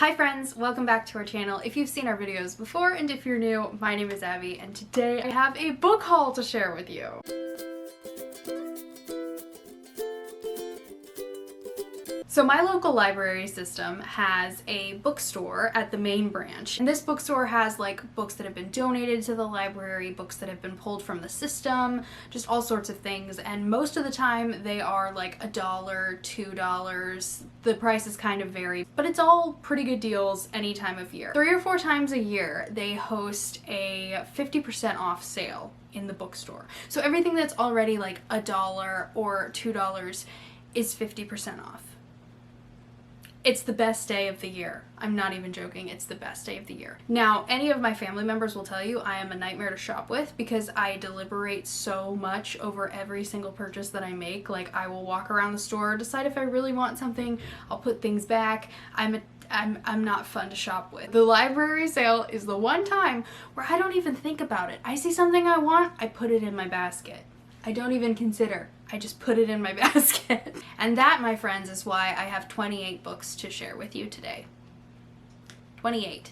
Hi friends, welcome back to our channel. If you've seen our videos before and if you're new, my name is Abby and today I have a book haul to share with you. So my local library system has a bookstore at the main branch, and this bookstore has like books that have been donated to the library, books that have been pulled from the system, just all sorts of things, and most of the time they are like $1, $2. The prices kind of vary, but it's all pretty good deals any time of year. 3 or 4 times a year they host a 50% off sale in the bookstore. So everything that's already like $1 or $2 is 50% off. It's the best day of the year. I'm not even joking, it's the best day of the year. Now, any of my family members will tell you I am a nightmare to shop with because I deliberate so much over every single purchase that I make. Like, I will walk around the store, decide if I really want something, I'll put things back. I'm not fun to shop with. The library sale is the one time where I don't even think about it. I see something I want, I put it in my basket. I don't even consider. I just put it in my basket. And that, my friends, is why I have 28 books to share with you today. 28.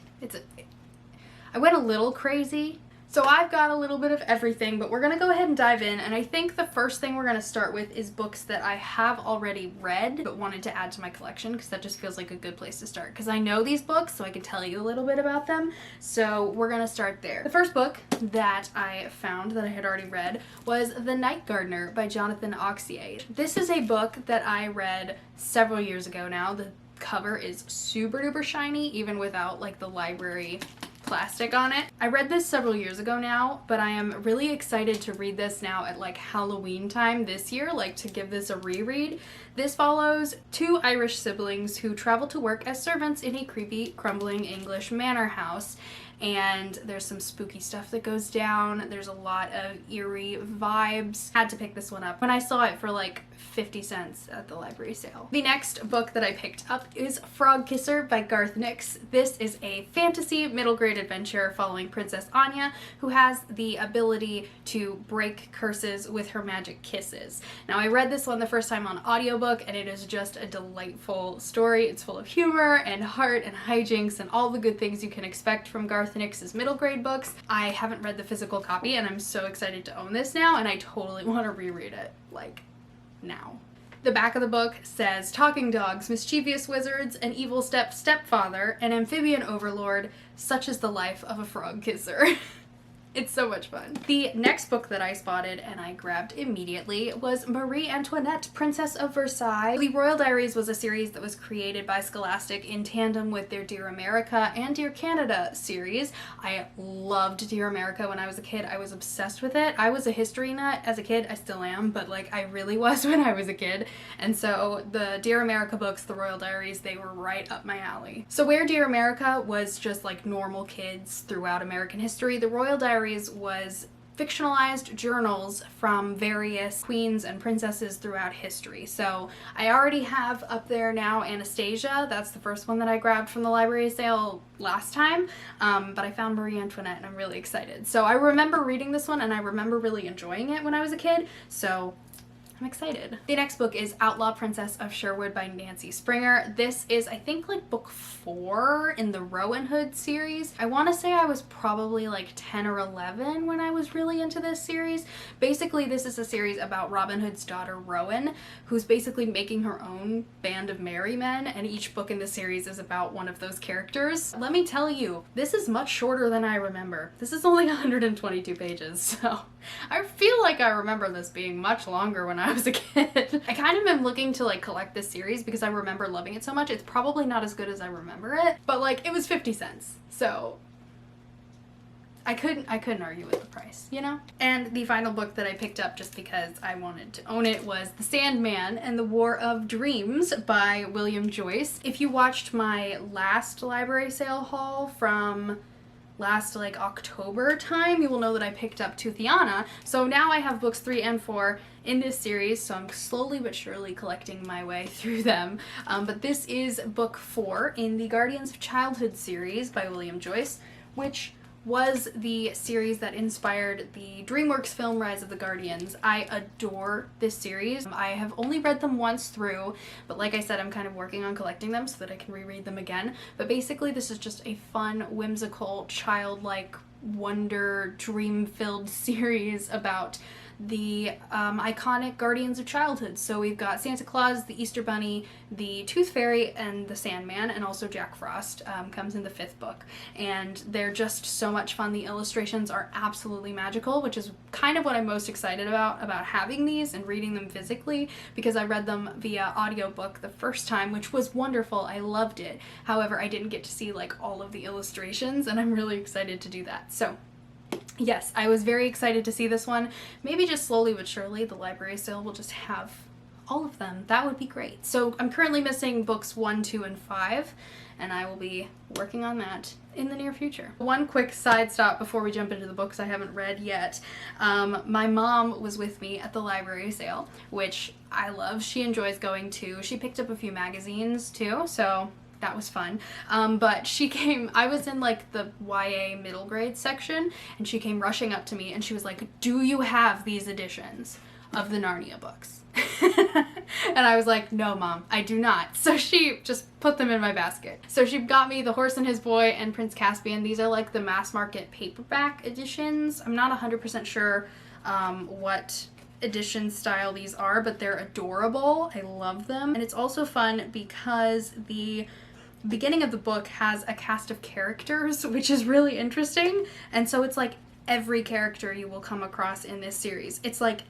I went a little crazy. So I've got a little bit of everything, but we're gonna go ahead and dive in, and I think the first thing we're gonna start with is books that I have already read but wanted to add to my collection because that just feels like a good place to start because I know these books so I can tell you a little bit about them. So we're gonna start there. The first book that I found that I had already read was The Night Gardener by Jonathan Oxie. This is a book that I read several years ago now. The cover is super duper shiny even without like the library plastic on it. I read this several years ago now, but I am really excited to read this now at like Halloween time this year, like to give this a reread. This follows 2 Irish siblings who travel to work as servants in a creepy, crumbling English manor house. And there's some spooky stuff that goes down. There's a lot of eerie vibes. Had to pick this one up when I saw it for like 50 cents at the library sale. The next book that I picked up is Frog Kisser by Garth. This is a fantasy middle grade adventure following Princess Anya, who has the ability to break curses with her magic kisses. Now, I read this one the first time on audiobook and it is just a delightful story. It's full of humor and heart and hijinks and all the good things you can expect from Garth Nix's middle grade books. I haven't read the physical copy and I'm so excited to own this now, and I totally want to reread it, like, now. The back of the book says, talking dogs, mischievous wizards, an evil stepfather, an amphibian overlord, such is the life of a frog kisser. It's so much fun. The next book that I spotted and I grabbed immediately was Marie Antoinette, Princess of Versailles. The Royal Diaries was a series that was created by Scholastic in tandem with their Dear America and Dear Canada series. I loved Dear America when I was a kid. I was obsessed with it. I was a history nut as a kid. I still am, but like I really was when I was a kid. And so the Dear America books, the Royal Diaries, they were right up my alley. So where Dear America was just like normal kids throughout American history, the Royal Diaries was fictionalized journals from various queens and princesses throughout history. So I already have up there now Anastasia. That's the first one that I grabbed from the library sale last time, but I found Marie Antoinette and I'm really excited. So I remember reading this one and I remember really enjoying it when I was a kid, so I'm excited. The next book is Outlaw Princess of Sherwood by Nancy Springer. This is, I think, like book 4 in the Rowan Hood series. I want to say I was probably like 10 or 11 when I was really into this series. Basically, this is a series about Robin Hood's daughter, Rowan, who's basically making her own band of merry men, and each book in the series is about one of those characters. Let me tell you, this is much shorter than I remember. This is only 122 pages, so I feel like I remember this being much longer when I was a kid. I kind of am looking to like collect this series because I remember loving it so much. It's probably not as good as I remember it, but like it was 50 cents. So I couldn't argue with the price, you know? And the final book that I picked up just because I wanted to own it was The Sandman and the War of Dreams by William Joyce. If you watched my last library sale haul from last like October time, you will know that I picked up Toothiana. So now I have books 3 and 4 in this series, so I'm slowly but surely collecting my way through them. But this is book 4 in the Guardians of Childhood series by William Joyce, which was the series that inspired the DreamWorks film Rise of the Guardians. I adore this series. I have only read them once through, but like I said, I'm kind of working on collecting them so that I can reread them again. But basically, this is just a fun, whimsical, childlike, wonder, dream-filled series about the iconic Guardians of Childhood. So we've got Santa Claus, the Easter Bunny, the Tooth Fairy, and the Sandman, and also Jack Frost comes in the 5th book. And they're just so much fun. The illustrations are absolutely magical, which is kind of what I'm most excited about having these and reading them physically, because I read them via audiobook the first time, which was wonderful. I loved it. However, I didn't get to see like all of the illustrations, and I'm really excited to do that. So yes, I was very excited to see this one. Maybe just slowly but surely the library sale will just have all of them. That would be great. So I'm currently missing books 1, 2, and 5, and I will be working on that in the near future. One quick side stop before we jump into the books I haven't read yet. My mom was with me at the library sale, which I love. She enjoys going to. She picked up a few magazines too, so that was fun. But she came, I was in like the YA middle grade section, and she came rushing up to me and she was like, "Do you have these editions of the Narnia books?" And I was like, "No, Mom, I do not." So she just put them in my basket. So she got me The Horse and His Boy and Prince Caspian. These are like the mass market paperback editions. I'm not 100% sure what edition style these are, but they're adorable. I love them. And it's also fun because the beginning of the book has a cast of characters, which is really interesting. And so it's like every character you will come across in this series. It's like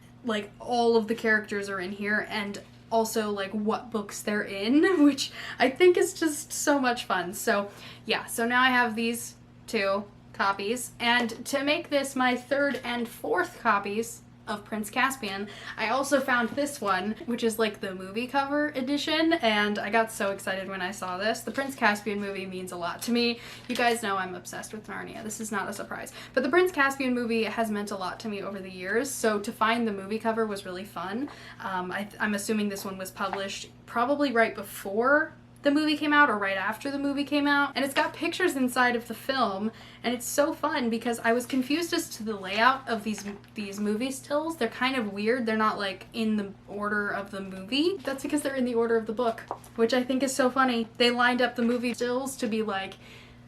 all of the characters are in here, and also like what books they're in, which I think is just so much fun. So yeah, so now I have these 2 copies, and to make this my 3rd and 4th copies of Prince Caspian, I also found this one, which is like the movie cover edition, and I got so excited when I saw this. The Prince Caspian movie means a lot to me. You guys know I'm obsessed with Narnia. This is not a surprise. But the Prince Caspian movie has meant a lot to me over the years, so to find the movie cover was really fun. I'm assuming this one was published probably right before the movie came out or right after the movie came out, and it's got pictures inside of the film, and it's so fun because I was confused as to the layout of these movie stills. They're kind of weird. They're not like in the order of the movie. That's because they're in the order of the book, which I think is so funny. They lined up the movie stills to be like,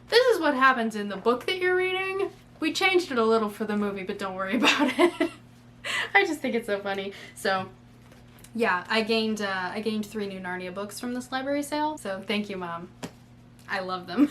this is what happens in the book that you're reading. We changed it a little for the movie, but don't worry about it. I just think it's so funny. So yeah, I gained 3 new Narnia books from this library sale, so thank you, Mom. I love them.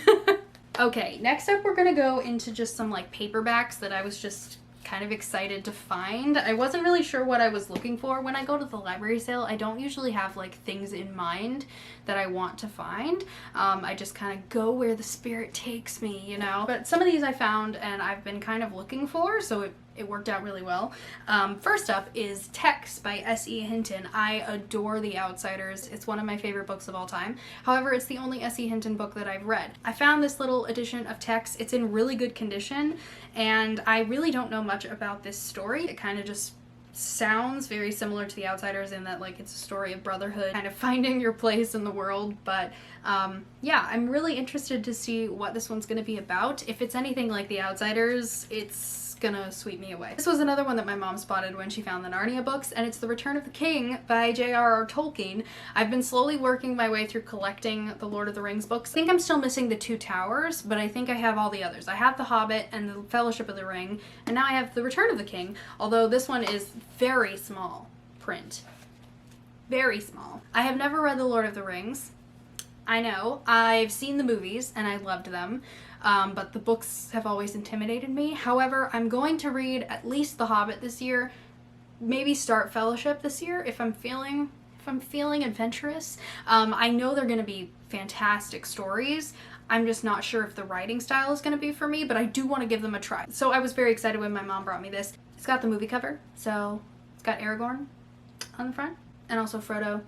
Okay, next up we're gonna go into just some like paperbacks that I was just kind of excited to find. I wasn't really sure what I was looking for. When I go to the library sale, I don't usually have like things in mind that I want to find. I just kind of go where the spirit takes me, you know? But some of these I found and I've been kind of looking for, so it worked out really well. First up is Text by Se Hinton. I adore The Outsiders. It's one of my favorite books of all time. However, it's the only Se Hinton book that I've read. I found this little edition of Text. It's in really good condition, and I really don't know much about this story. It kind of just sounds very similar to The Outsiders in that like it's a story of brotherhood, kind of finding your place in the world, but yeah, I'm really interested to see what this one's gonna be about. If it's anything like The Outsiders, it's gonna sweep me away. This was another one that my mom spotted when she found the Narnia books, and it's The Return of the King by J.R.R. Tolkien. I've been slowly working my way through collecting the Lord of the Rings books. I think I'm still missing the Two Towers, but I think I have all the others. I have The Hobbit and the Fellowship of the Ring, and now I have The Return of the King, although this one is very small print. Very small. I have never read The Lord of the Rings. I know. I've seen the movies and I loved them. But the books have always intimidated me. However, I'm going to read at least The Hobbit this year, maybe start Fellowship this year if I'm feeling adventurous. I know they're going to be fantastic stories. I'm just not sure if the writing style is going to be for me, but I do want to give them a try. So I was very excited when my mom brought me this. It's got the movie cover, so it's got Aragorn on the front, and also Frodo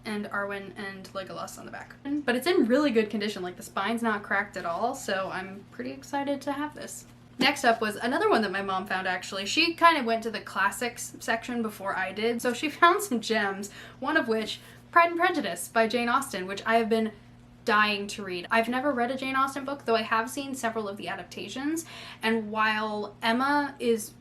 and Arwen and Legolas on the back. But it's in really good condition, like the spine's not cracked at all, so I'm pretty excited to have this. Next up was another one that my mom found actually. She kind of went to the classics section before I did, so she found some gems, one of which, Pride and Prejudice by Jane Austen, which I have been dying to read. I've never read a Jane Austen book, though I have seen several of the adaptations, and while Emma is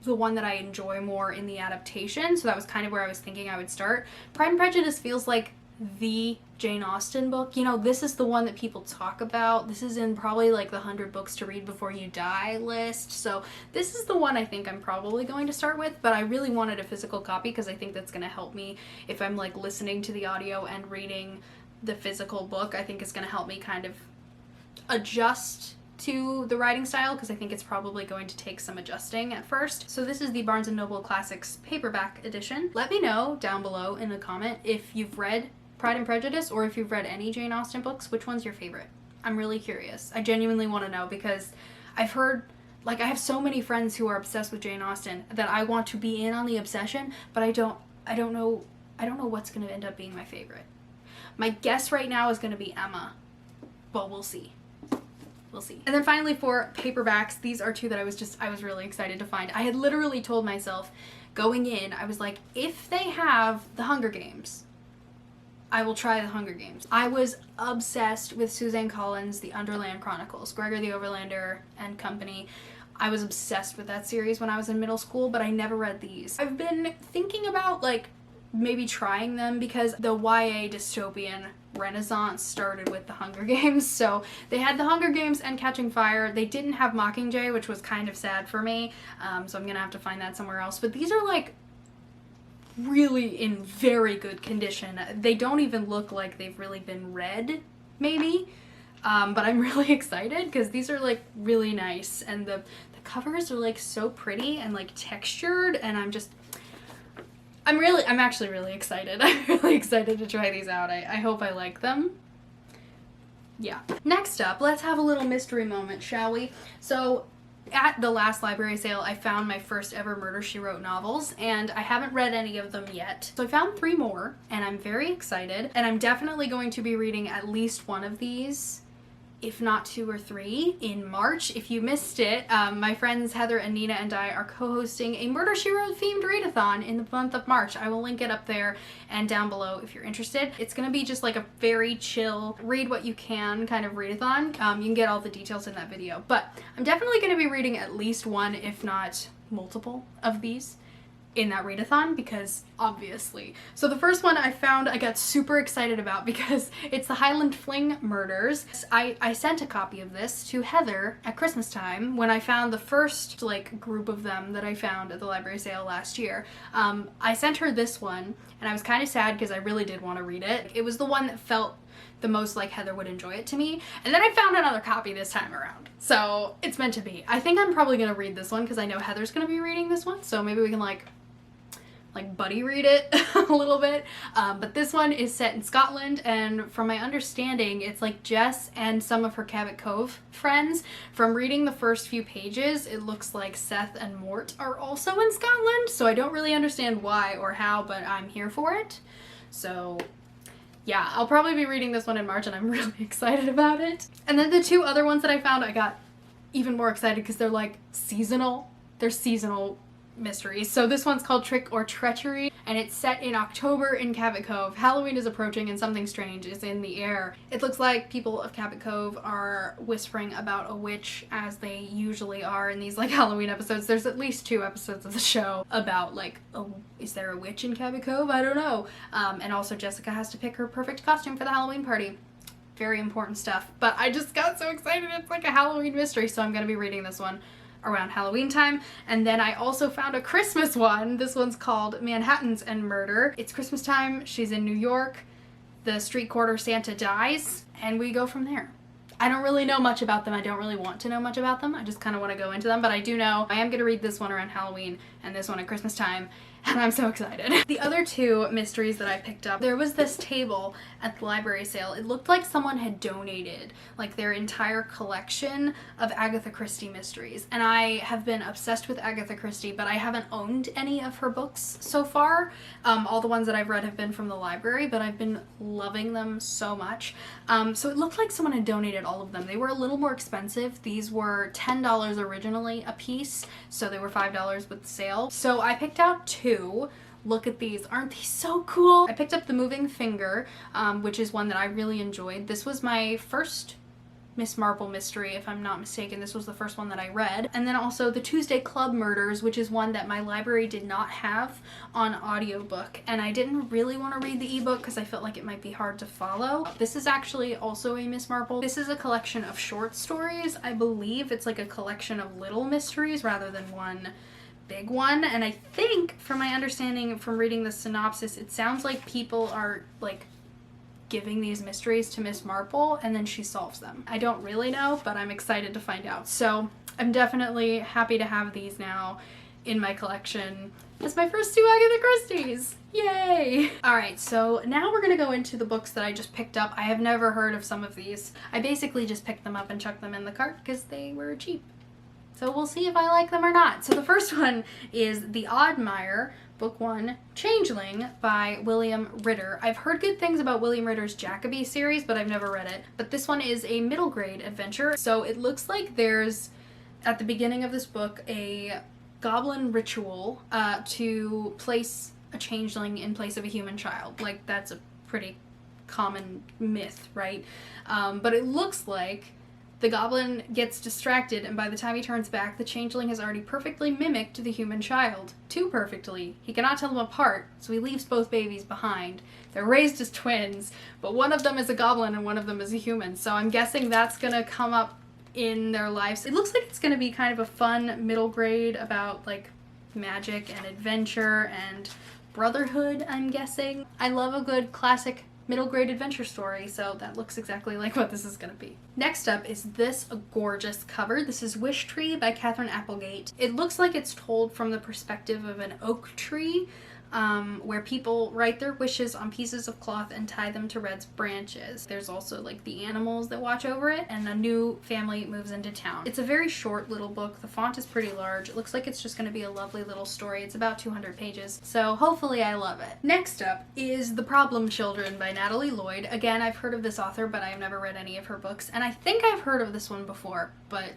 the one that I enjoy more in the adaptation, so that was kind of where I was thinking I would start, Pride and Prejudice feels like the Jane Austen book. You know, this is the one that people talk about. This is in probably like the 100 books to read before you die list, so this is the one I think I'm probably going to start with, but I really wanted a physical copy because I think that's going to help me if I'm like listening to the audio and reading the physical book. I think it's going to help me kind of adjust to the writing style, because I think it's probably going to take some adjusting at first. So this is the Barnes & Noble Classics paperback edition. Let me know down below in a comment if you've read Pride and Prejudice or if you've read any Jane Austen books. Which one's your favorite? I'm really curious. I genuinely want to know, because I've heard, like, I have so many friends who are obsessed with Jane Austen that I want to be in on the obsession, but I don't know what's going to end up being my favorite. My guess right now is going to be Emma, but we'll see. We'll see. And then finally for paperbacks, these are two that I was really excited to find. I had literally told myself going in, I was like, if they have The Hunger Games, I will try The Hunger Games. I was obsessed with Suzanne Collins' The Underland Chronicles, Gregor the Overlander and company. I was obsessed with that series when I was in middle school, but I never read these. I've been thinking about like maybe trying them because the YA dystopian renaissance started with The Hunger Games. So they had The Hunger Games and Catching Fire. They didn't have Mockingjay, which was kind of sad for me. So I'm gonna have to find that somewhere else. But these are like really in very good condition. They don't even look like they've really been read, maybe. But I'm really excited because these are like really nice, and the covers are like so pretty and like textured, and I'm actually really excited. I'm really excited to try these out. I hope I like them. Yeah. Next up, let's have a little mystery moment, shall we? So at the last library sale, I found my first ever Murder, She Wrote novels, and I haven't read any of them yet. So I found 3 more, and I'm very excited, and I'm definitely going to be reading at least one of these, if not 2 or 3, in March. If you missed it, my friends Heather and Nina and I are co-hosting a Murder, She Wrote themed readathon in the month of March. I will link it up there and down below if you're interested. It's gonna be just like a very chill, read what you can kind of readathon. You can get all the details in that video, but I'm definitely gonna be reading at least one, if not multiple of these in that readathon, because obviously. So the first one I found I got super excited about because it's the Highland Fling Murders. I sent a copy of this to Heather at Christmas time when I found the first like group of them that I found at the library sale last year. I sent her this one and I was kind of sad because I really did want to read it. It was the one that felt the most like Heather would enjoy it to me. And then I found another copy this time around. So it's meant to be. I think I'm probably gonna read this one because I know Heather's gonna be reading this one. So maybe we can like buddy read it a little bit. But this one is set in Scotland, and from my understanding, it's like Jess and some of her Cabot Cove friends. From reading the first few pages, it looks like Seth and Mort are also in Scotland, so I don't really understand why or how, but I'm here for it. So yeah, I'll probably be reading this one in March, and I'm really excited about it. And then the 2 other ones that I found, I got even more excited because they're like seasonal. They're seasonal mysteries. So this one's called Trick or Treachery, and it's set in October in Cabot Cove. Halloween is approaching and something strange is in the air. It looks like people of Cabot Cove are whispering about a witch, as they usually are in these like Halloween episodes. There's at least 2 episodes of the show about like, oh, is there a witch in Cabot Cove? I don't know. And also Jessica has to pick her perfect costume for the Halloween party. Very important stuff. But I just got so excited. It's like a Halloween mystery, so I'm gonna be reading this one around Halloween time. And then I also found a Christmas one. This one's called Manhattans and Murder. It's Christmas time, she's in New York, the street corner Santa dies, and we go from there. I don't really know much about them. I don't really want to know much about them. I just kind of want to go into them, but I do know I am going to read this one around Halloween and this one at Christmas time, and I'm so excited. The other 2 mysteries that I picked up, there was this table at the library sale. It looked like someone had donated like their entire collection of Agatha Christie mysteries, and I have been obsessed with Agatha Christie, but I haven't owned any of her books so far. All the ones that I've read have been from the library, but I've been loving them so much. So it looked like someone had donated all of them. They were a little more expensive. These were $10 originally a piece, so they were $5 with the sale. So I picked out 2. look at these. Aren't these so cool? I picked up The Moving Finger, which is one that I really enjoyed. This was my first Miss Marple mystery, if I'm not mistaken. This was the first one that I read. And then also The Tuesday Club Murders, which is one that my library did not have on audiobook. And I didn't really want to read the ebook because I felt like it might be hard to follow. This is actually also a Miss Marple. This is a collection of short stories. I believe it's like a collection of little mysteries rather than one big one. And I think, from my understanding from reading the synopsis, it sounds like people are like giving these mysteries to Miss Marple and then she solves them. I don't really know, but I'm excited to find out. So I'm definitely happy to have these now in my collection as my first 2 Agatha Christie's. Yay! Alright, so now we're gonna go into the books that I just picked up. I have never heard of some of these. I basically just picked them up and chucked them in the cart because they were cheap. So we'll see if I like them or not. So the first one is The Oddmire, Book 1, Changeling by William Ritter. I've heard good things about William Ritter's Jacoby series, but I've never read it. But this one is a middle grade adventure. So it looks like there's, at the beginning of this book, a goblin ritual to place a changeling in place of a human child. Like, that's a pretty common myth, right? But it looks like the goblin gets distracted, and by the time he turns back, the changeling has already perfectly mimicked the human child. Too perfectly. He cannot tell them apart, so he leaves both babies behind. They're raised as twins, but one of them is a goblin and one of them is a human, so I'm guessing that's gonna come up in their lives. It looks like it's gonna be kind of a fun middle grade about, like, magic and adventure and brotherhood, I'm guessing. I love a good classic middle grade adventure story, so that looks exactly like what this is gonna be. Next up is this gorgeous cover. This is Wish Tree by Katherine Applegate. It looks like it's told from the perspective of an oak tree, where people write their wishes on pieces of cloth and tie them to red branches. There's also like the animals that watch over it, and a new family moves into town. It's a very short little book. The font is pretty large. It looks like it's just going to be a lovely little story. It's about 200 pages, so hopefully I love it. Next up is The Problem Children by Natalie Lloyd. Again, I've heard of this author, but I've never read any of her books, and I think I've heard of this one before, but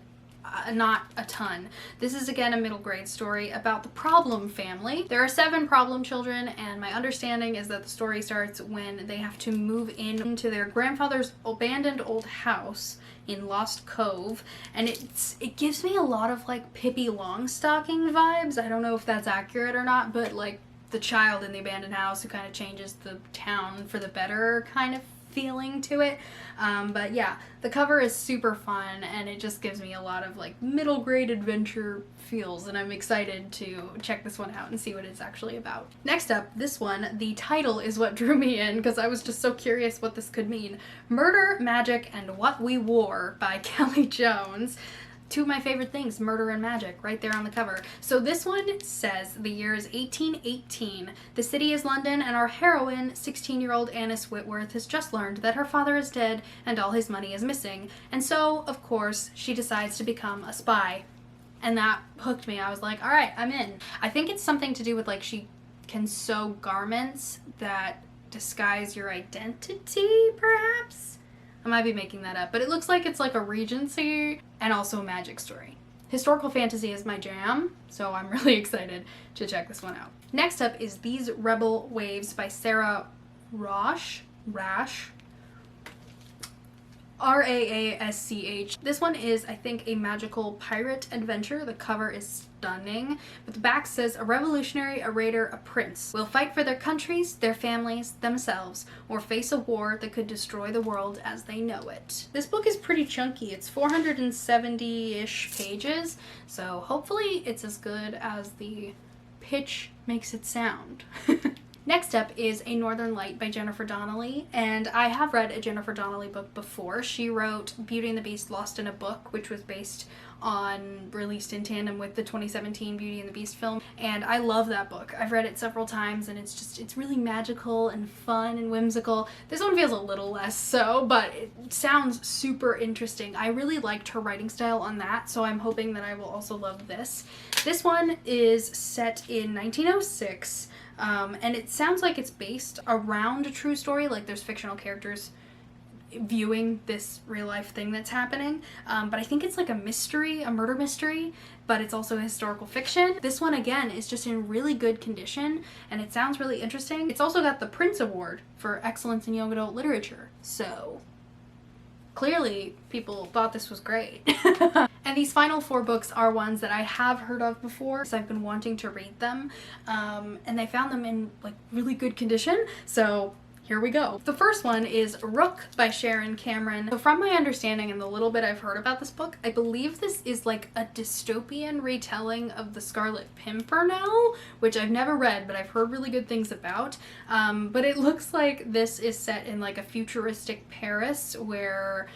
not a ton. This is again a middle grade story about the Problem family. There are 7 problem children, and my understanding is that the story starts when they have to move into their grandfather's abandoned old house in Lost Cove, and it gives me a lot of like Pippi Longstocking vibes. I don't know if that's accurate or not, but like the child in the abandoned house who kind of changes the town for the better kind of feeling to it. But yeah, the cover is super fun and it just gives me a lot of like middle grade adventure feels, and I'm excited to check this one out and see what it's actually about. Next up, this one, the title is what drew me in because I was just so curious what this could mean. Murder, Magic, and What We Wore by Kelly Jones. 2 of my favorite things, murder and magic, right there on the cover. So this one says the year is 1818. The city is London, and our heroine, 16-year-old Annis Whitworth, has just learned that her father is dead and all his money is missing. And so, of course, she decides to become a spy. And that hooked me. I was like, all right, I'm in. I think it's something to do with, like, she can sew garments that disguise your identity, perhaps? I might be making that up, but it looks like it's like a Regency and also a magic story. Historical fantasy is my jam, so I'm really excited to check this one out. Next up is These Rebel Waves by Sarah Rasch. R-A-A-S-C-H. This one is, I think, a magical pirate adventure. The cover is stunning, but the back says, a revolutionary, a raider, a prince will fight for their countries, their families, themselves, or face a war that could destroy the world as they know it. This book is pretty chunky. It's 470-ish pages, so hopefully it's as good as the pitch makes it sound. Next up is A Northern Light by Jennifer Donnelly, and I have read a Jennifer Donnelly book before. She wrote Beauty and the Beast Lost in a Book, which was released in tandem with the 2017 Beauty and the Beast film, and I love that book. I've read it several times, and it's really magical and fun and whimsical. This one feels a little less so, but it sounds super interesting. I really liked her writing style on that, so I'm hoping that I will also love this. This one is set in 1906, and it sounds like it's based around a true story, like there's fictional characters viewing this real life thing that's happening. But I think it's like a mystery, a murder mystery, but it's also historical fiction. This one again is just in really good condition and it sounds really interesting. It's also got the Prince Award for excellence in young adult literature. So clearly people thought this was great. And these final 4 books are ones that I have heard of before, so I've been wanting to read them, and I found them in like really good condition, so here we go. The first one is Rook by Sharon Cameron. So from my understanding and the little bit I've heard about this book, I believe this is like a dystopian retelling of The Scarlet Pimpernel, which I've never read, but I've heard really good things about. But it looks like this is set in like a futuristic Paris where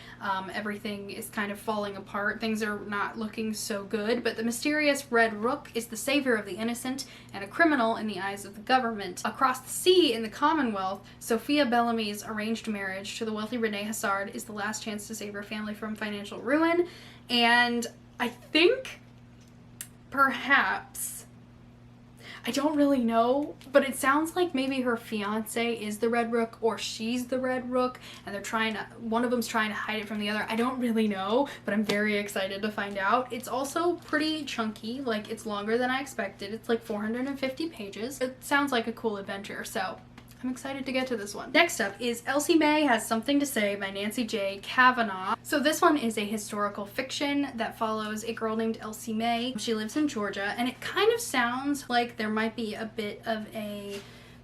everything is kind of falling apart. Things are not looking so good, but the mysterious Red Rook is the savior of the innocent and a criminal in the eyes of the government. Across the sea in the Commonwealth, Sophia Bellamy's arranged marriage to the wealthy Rene Hassard is the last chance to save her family from financial ruin. And I think perhaps, I don't really know, but it sounds like maybe her fiance is the Red Rook or she's the Red Rook and they're trying to, one of them's trying to hide it from the other. I don't really know, but I'm very excited to find out. It's also pretty chunky, like it's longer than I expected. It's like 450 pages. It sounds like a cool adventure, so I'm excited to get to this one. Next up is Elsie May Has Something to Say by Nancy J. Kavanagh. So this one is a historical fiction that follows a girl named Elsie May. She lives in Georgia, and it kind of sounds like there might be a bit of a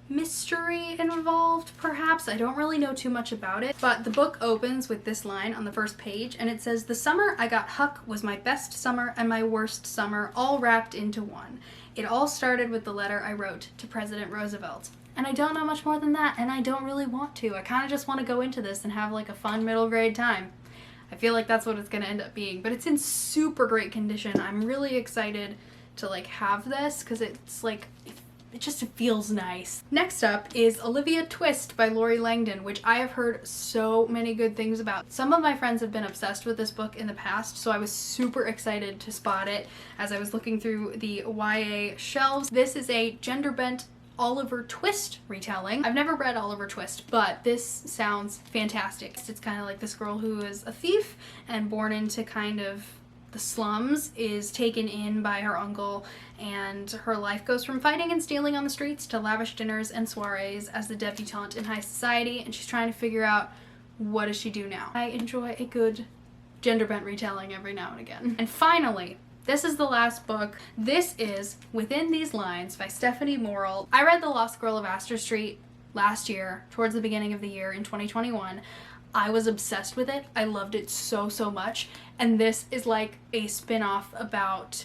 mystery involved, perhaps. I don't really know too much about it, but the book opens with this line on the first page, and it says, "The summer I got Huck was my best summer and my worst summer, all wrapped into one. It all started with the letter I wrote to President Roosevelt." And I don't know much more than that, and I don't really want to. I kind of just want to go into this and have like a fun middle grade time. I feel like that's what it's going to end up being, but it's in super great condition. I'm really excited to like have this because it's like, it just feels nice. Next up is Olivia Twist by Laurie Langdon, which I have heard so many good things about. Some of my friends have been obsessed with this book in the past, so I was super excited to spot it as I was looking through the YA shelves. This is a gender-bent Oliver Twist retelling. I've never read Oliver Twist, but this sounds fantastic. It's kind of like this girl who is a thief and born into kind of the slums is taken in by her uncle, and her life goes from fighting and stealing on the streets to lavish dinners and soirees as the debutante in high society, and she's trying to figure out what does she do now. I enjoy a good gender-bent retelling every now and again. And finally, this is the last book. This is Within These Lines by Stephanie Morrell. I read The Lost Girl of Astor Street last year, towards the beginning of the year in 2021. I was obsessed with it. I loved it so, so much. And this is like a spin-off about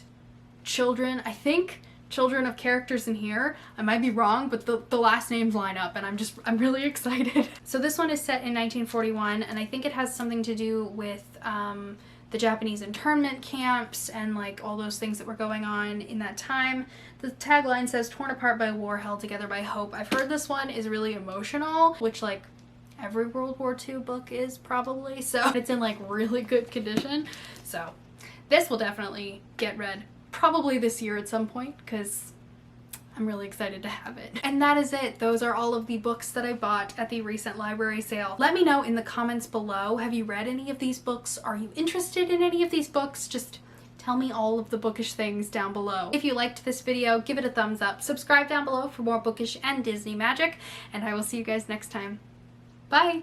children. I think children of characters in here. I might be wrong, but the last names line up and I'm really excited. So this one is set in 1941, and I think it has something to do with the Japanese internment camps and like all those things that were going on in that time. The tagline says, "Torn apart by war, held together by hope." I've heard this one is really emotional, which like every World War II book is probably, so it's in like really good condition. So this will definitely get read probably this year at some point because I'm really excited to have it. And that is it. Those are all of the books that I bought at the recent library sale. Let me know in the comments below, have you read any of these books? Are you interested in any of these books? Just tell me all of the bookish things down below. If you liked this video, give it a thumbs up. Subscribe down below for more bookish and Disney magic, and I will see you guys next time. Bye!